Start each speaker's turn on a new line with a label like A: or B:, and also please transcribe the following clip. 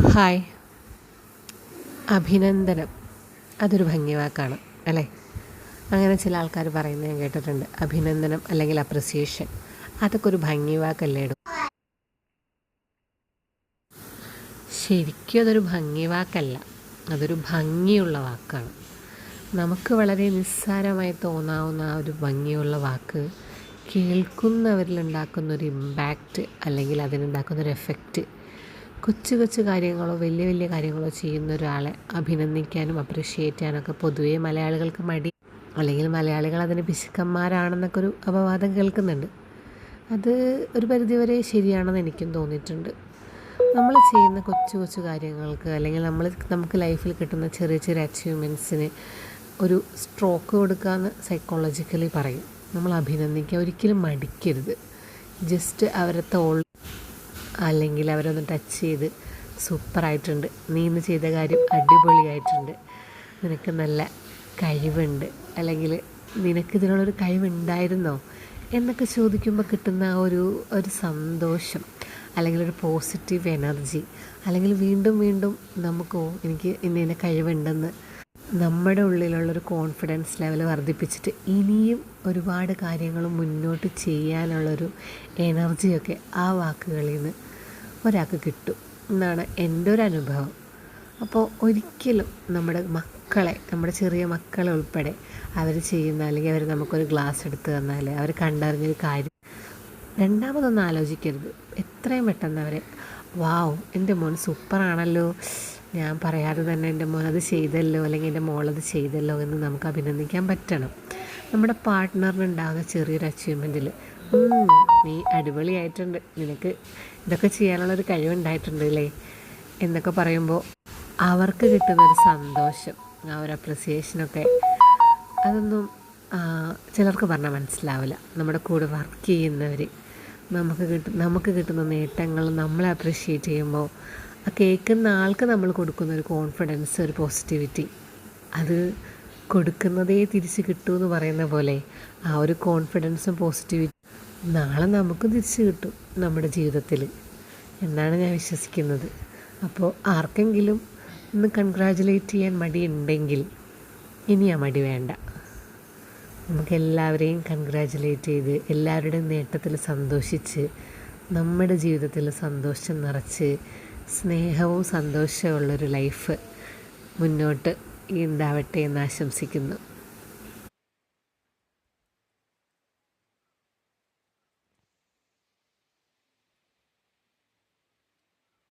A: Hi. അഭിനന്ദനം അതൊരു ഭംഗി വാക്കാണ് അല്ലേ? അങ്ങനെ ചില ആൾക്കാർ പറയുന്നത് ഞാൻ കേട്ടിട്ടുണ്ട്. അഭിനന്ദനം അല്ലെങ്കിൽ അപ്രിസിയേഷൻ അതൊക്കെ ഒരു ഭംഗി വാക്കല്ലേ? ശരിക്കും അതൊരു ഭംഗി വാക്കല്ല, അതൊരു ഭംഗിയുള്ള വാക്കാണ്. നമുക്ക് വളരെ നിസ്സാരമായി തോന്നാവുന്ന ആ ഒരു ഭംഗിയുള്ള വാക്ക് കേൾക്കുന്നവരിൽ ഉണ്ടാക്കുന്നൊരു ഇമ്പാക്റ്റ് അല്ലെങ്കിൽ അതിനുണ്ടാക്കുന്നൊരു എഫക്റ്റ്, കൊച്ചു കൊച്ചു കാര്യങ്ങളോ വലിയ വലിയ കാര്യങ്ങളോ ചെയ്യുന്ന ഒരാളെ അഭിനന്ദിക്കാനും അപ്രിഷ്യേറ്റ് ചെയ്യാനൊക്കെ പൊതുവേ മലയാളികൾക്ക് മടി, അല്ലെങ്കിൽ മലയാളികൾ അതിന് പിശുക്കന്മാരാണെന്നൊക്കെ ഒരു അപവാദം കേൾക്കുന്നുണ്ട്. അത് ഒരു പരിധിവരെ ശരിയാണെന്ന് എനിക്കും തോന്നിയിട്ടുണ്ട്. നമ്മൾ ചെയ്യുന്ന കൊച്ചു കൊച്ചു കാര്യങ്ങൾക്ക് അല്ലെങ്കിൽ നമുക്ക് ലൈഫിൽ കിട്ടുന്ന ചെറിയ ചെറിയ അച്ചീവ്മെൻറ്റ്സിന് ഒരു സ്ട്രോക്ക് കൊടുക്കാമെന്ന് സൈക്കോളജിക്കലി പറയും. നമ്മൾ അഭിനന്ദിക്കുക ഒരിക്കലും മടിക്കരുത്. ജസ്റ്റ് അവരെ അല്ലെങ്കിൽ അവരൊന്ന് ടച്ച് ചെയ്ത് സൂപ്പറായിട്ടുണ്ട്, നീ ഇന്ന് ചെയ്ത കാര്യം അടിപൊളിയായിട്ടുണ്ട്, നിനക്ക് നല്ല കഴിവുണ്ട്, അല്ലെങ്കിൽ നിനക്കിതിനുള്ളൊരു കഴിവുണ്ടായിരുന്നോ എന്നൊക്കെ ചോദിക്കുമ്പോൾ കിട്ടുന്ന ഒരു സന്തോഷം, അല്ലെങ്കിൽ ഒരു പോസിറ്റീവ് എനർജി, അല്ലെങ്കിൽ വീണ്ടും വീണ്ടും നമുക്കോ എനിക്ക് ഇന്ന കഴിവുണ്ടെന്ന് നമ്മുടെ ഉള്ളിലുള്ളൊരു കോൺഫിഡൻസ് ലെവൽ വർദ്ധിപ്പിച്ചിട്ട് ഇനിയും ഒരുപാട് കാര്യങ്ങൾ മുന്നോട്ട് ചെയ്യാനുള്ളൊരു എനർജിയൊക്കെ ആ വാക്കുകളിൽ നിന്ന് ഒരാൾക്ക് കിട്ടും എന്നാണ് എൻ്റെ ഒരു അനുഭവം. അപ്പോൾ ഒരിക്കലും നമ്മുടെ ചെറിയ മക്കളെ ഉൾപ്പെടെ അവർ ചെയ്യുന്ന അല്ലെങ്കിൽ അവർ നമുക്കൊരു ഗ്ലാസ് എടുത്ത് തന്നാൽ അവർ കണ്ടറിഞ്ഞൊരു കാര്യം രണ്ടാമതൊന്നും ആലോചിക്കരുത്. എത്രയും പെട്ടെന്ന് അവരെ വാവ് എൻ്റെ മോൻ സൂപ്പറാണല്ലോ, ഞാൻ പറയാതെ തന്നെ എൻ്റെ മോൻ അത് ചെയ്തല്ലോ അല്ലെങ്കിൽ എൻ്റെ മോളത് ചെയ്തല്ലോ എന്ന് നമുക്ക് അഭിനന്ദിക്കാൻ പറ്റണം. നമ്മുടെ പാർട്ട്ണറിനുണ്ടാകുന്ന ചെറിയൊരു അച്ചീവ്മെൻറ്റിൽ നീ അടിപൊളിയായിട്ടുണ്ട്, നിനക്ക് ഇതൊക്കെ ചെയ്യാനുള്ളൊരു കഴിവുണ്ടായിട്ടുണ്ട് അല്ലേ എന്നൊക്കെ പറയുമ്പോൾ അവർക്ക് കിട്ടുന്നൊരു സന്തോഷം, ആ ഒരു അപ്രിസിയേഷനൊക്കെ അതൊന്നും ചിലർക്ക് പറഞ്ഞാൽ മനസ്സിലാവില്ല. നമ്മുടെ കൂടെ വർക്ക് ചെയ്യുന്നവർ നമുക്ക് കിട്ടുന്ന നേട്ടങ്ങൾ നമ്മളെ അപ്രിഷ്യേറ്റ് ചെയ്യുമ്പോൾ ആ കേൾക്കുന്ന ആൾക്ക് നമ്മൾ കൊടുക്കുന്ന ഒരു കോൺഫിഡൻസ്, ഒരു പോസിറ്റിവിറ്റി, അത് കൊടുക്കുന്നതേ തിരിച്ച് കിട്ടുമെന്ന് പറയുന്ന പോലെ ആ ഒരു കോൺഫിഡൻസും പോസിറ്റിവിറ്റി നാളെ നമുക്ക് തിരിച്ച് കിട്ടും നമ്മുടെ ജീവിതത്തിൽ എന്നാണ് ഞാൻ വിശ്വസിക്കുന്നത്. അപ്പോൾ ആർക്കെങ്കിലും ഒന്ന് കൺഗ്രാജുലേറ്റ് ചെയ്യാൻ മടിയുണ്ടെങ്കിൽ ഇനി ആ മടി വേണ്ട. നമുക്കെല്ലാവരെയും കൺഗ്രാജുലേറ്റ് ചെയ്ത് എല്ലാവരുടെയും നേട്ടത്തിൽ സന്തോഷിച്ച് നമ്മുടെ ജീവിതത്തിൽ സന്തോഷം നിറച്ച് സ്നേഹവും സന്തോഷമുള്ളൊരു ലൈഫ് മുന്നോട്ട് ഉണ്ടാവട്ടെ എന്ന് ആശംസിക്കുന്നു.